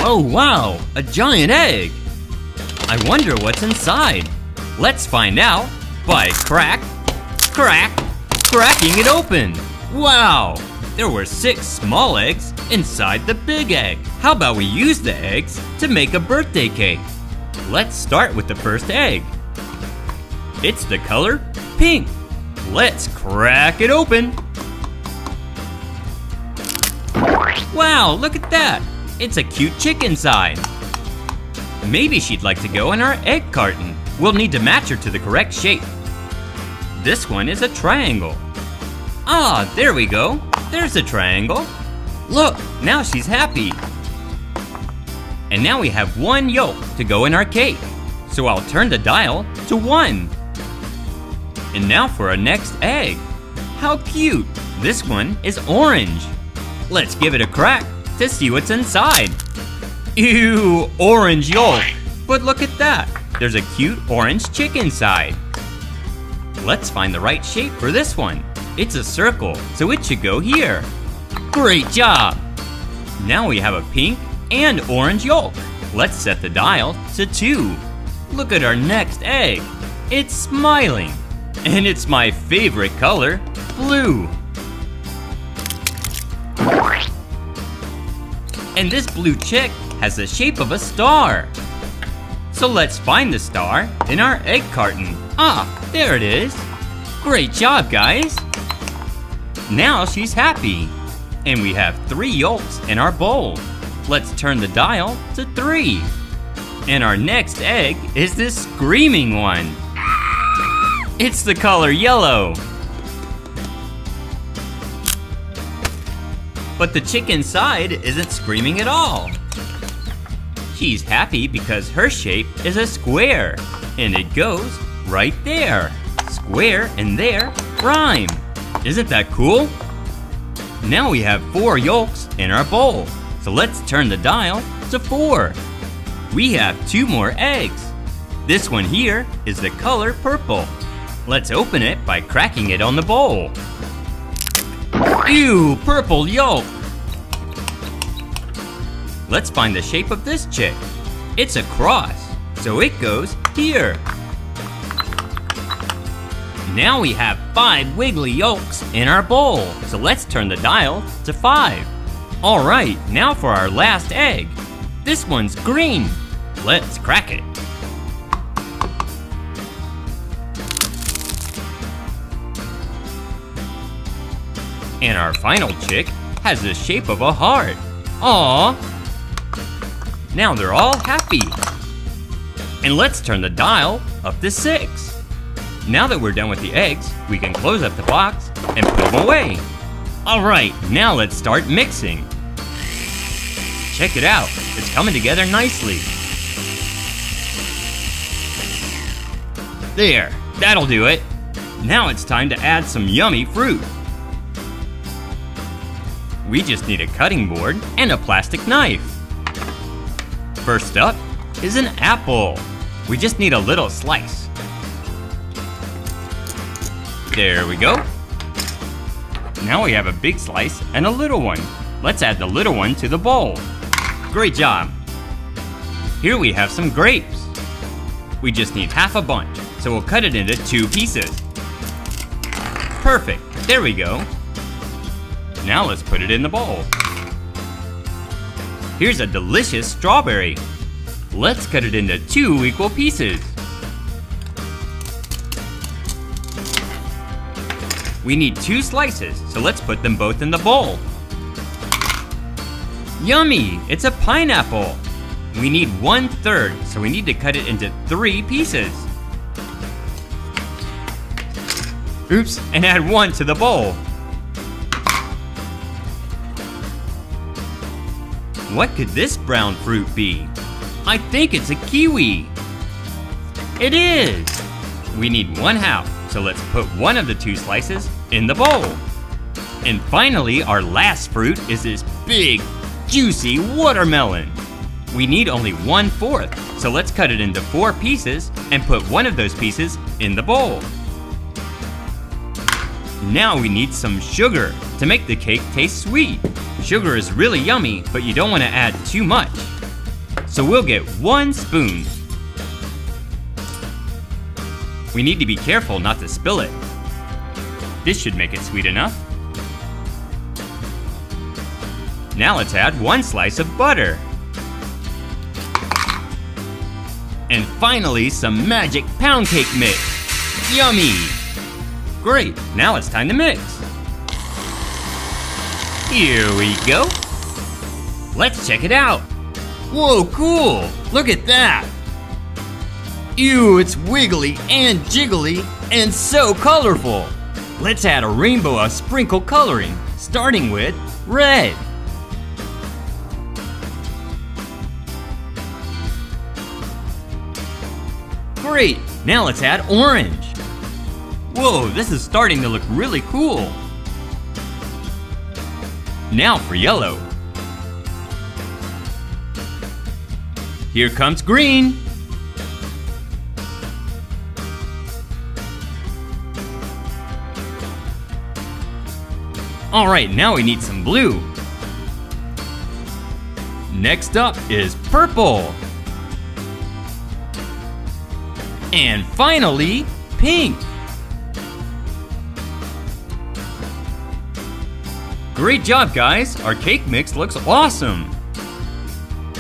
Oh wow, a giant egg! I wonder what's inside. Let's find out by cracking it open. Wow, there were 6 small eggs inside the big egg. How about we use the eggs to make a birthday cake? Let's start with the first egg. It's the color pink. Let's crack it open. Wow, look at that. It's a cute chick inside. Maybe she'd like to go in our egg carton. We'll need to match her to the correct shape. This one is a triangle. Ah, there we go. There's a triangle. Look, now she's happy. And now we have 1 yolk to go in our cake. So I'll turn the dial to 1. And now for our next egg. How cute! This one is orange. Let's give it a crack to see what's inside. Ew, orange yolk. But look at that. There's a cute orange chick inside. Let's find the right shape for this one. It's a circle, so it should go here. Great job! Now we have a pink and orange yolk. Let's set the dial to 2. Look at our next egg. It's smiling. And it's my favorite color, blue. And this blue chick has the shape of a star. So let's find the star in our egg carton. Ah, there it is. Great job, guys. Now she's happy. And we have 3 yolks in our bowl. Let's turn the dial to 3. And our next egg is this screaming one. It's the color yellow. But the chick inside isn't screaming at all. She's happy because her shape is a square, and it goes right there. Square and there rhyme. Isn't that cool? Now we have 4 yolks in our bowl, so let's turn the dial to 4. We have 2 more eggs. This one here is the color purple. Let's open it by cracking it on the bowl. Ew, purple yolk! Let's find the shape of this chick. It's a cross, so it goes here. Now we have 5 wiggly yolks in our bowl, so let's turn the dial to 5. Alright, now for our last egg. This one's green. Let's crack it. And our final chick has the shape of a heart. Aww! Now they're all happy. And let's turn the dial up to 6. Now that we're done with the eggs, we can close up the box and put them away. Alright, now let's start mixing. Check it out, it's coming together nicely. There, that'll do it. Now it's time to add some yummy fruit. We just need a cutting board and a plastic knife. First up is an apple. We just need a little slice. There we go. Now we have a big slice and a little one. Let's add the little one to the bowl. Great job. Here we have some grapes. We just need half a bunch, so we'll cut it into 2 pieces. Perfect, there we go. Now let's put it in the bowl. Here's a delicious strawberry. Let's cut it into 2 equal pieces. We need 2 slices, so let's put them both in the bowl. Yummy, it's a pineapple. We need 1/3, so we need to cut it into 3 pieces. Oops, and add 1 to the bowl. What could this brown fruit be? I think it's a kiwi. It is. We need 1/2, so let's put 1 of the 2 slices in the bowl. And finally, our last fruit is this big, juicy watermelon. We need only 1/4, so let's cut it into 4 pieces and put 1 of those pieces in the bowl. Now we need some sugar to make the cake taste sweet. Sugar is really yummy, but you don't want to add too much. so we'll get 1 spoon. We need to be careful not to spill it. This should make it sweet enough. Now let's add 1 slice of butter. And finally, some magic pound cake mix. Yummy! Great, now it's time to mix. Here we go. Let's check it out. Whoa, cool! Look at that! Ew, it's wiggly and jiggly and so colorful. Let's add a rainbow of sprinkle coloring, starting with red. Great, now let's add orange. Whoa, this is starting to look really cool. Now for yellow. Here comes green. All right, now we need some blue. Next up is purple. And finally, pink. Great job, guys! Our cake mix looks awesome!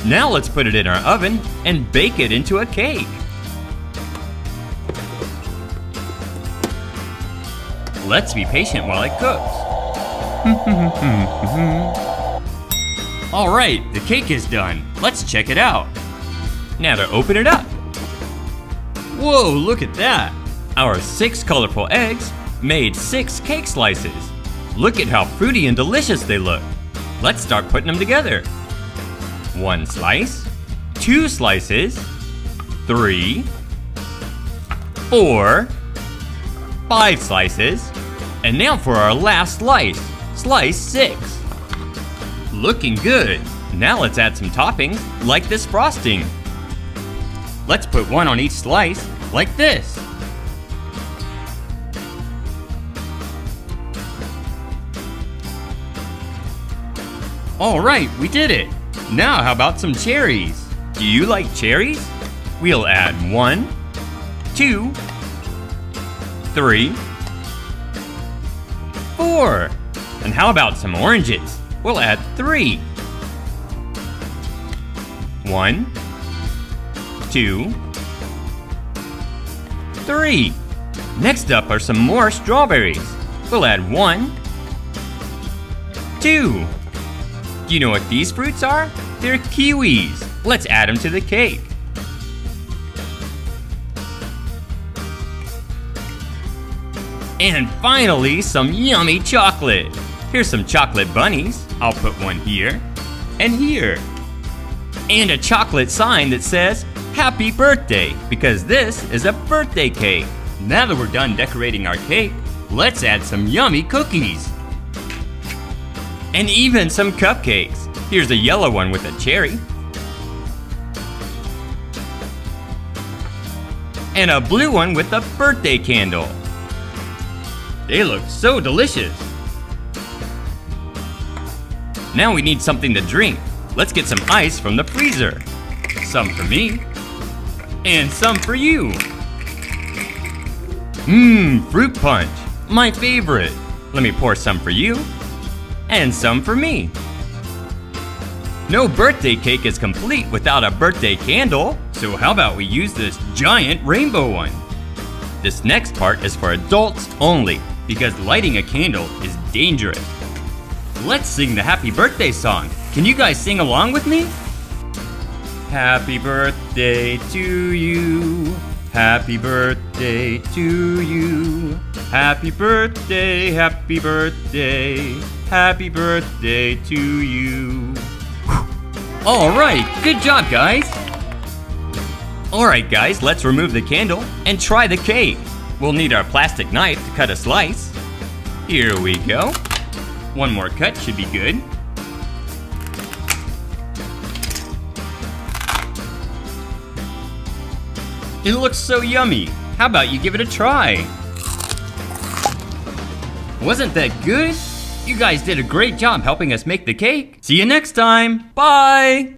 Now let's put it in our oven and bake it into a cake. Let's be patient while it cooks. Alright, the cake is done. Let's check it out. Now to open it up. Whoa, look at that! Our 6 colorful eggs made 6 cake slices. Look at how fruity and delicious they look. Let's start putting them together. 1 slice, 2 slices, 3, 4, 5 slices, and now for our last slice, slice 6. Looking good. Now let's add some toppings like this frosting. Let's put 1 on each slice, like this. Alright, we did it! Now how about some cherries? Do you like cherries? We'll add 1, 2, 3, 4. And how about some oranges? We'll add 3. 1, 2, 3. Next up are some more strawberries. We'll add 1, 2. Do you know what these fruits are? They're kiwis. Let's add them to the cake. And finally, some yummy chocolate. Here's some chocolate bunnies. I'll put one here and here. And a chocolate sign that says, Happy Birthday, because this is a birthday cake. Now that we're done decorating our cake, let's add some yummy cookies. And even some cupcakes. Here's a yellow one with a cherry. And a blue one with a birthday candle. They look so delicious. Now we need something to drink. Let's get some ice from the freezer. Some for me. And some for you. Fruit punch. My favorite. Let me pour some for you. And some for me. No birthday cake is complete without a birthday candle, so how about we use this giant rainbow one? This next part is for adults only, because lighting a candle is dangerous. Let's sing the happy birthday song. Can you guys sing along with me? Happy birthday to you. Happy birthday to you. Happy birthday, happy birthday. Happy birthday to you. Alright, good job, guys. Alright, guys, let's remove the candle and try the cake. We'll need our plastic knife to cut a slice. Here we go. One more cut should be good. It looks so yummy. How about you give it a try? Wasn't that good? You guys did a great job helping us make the cake. See you next time. Bye!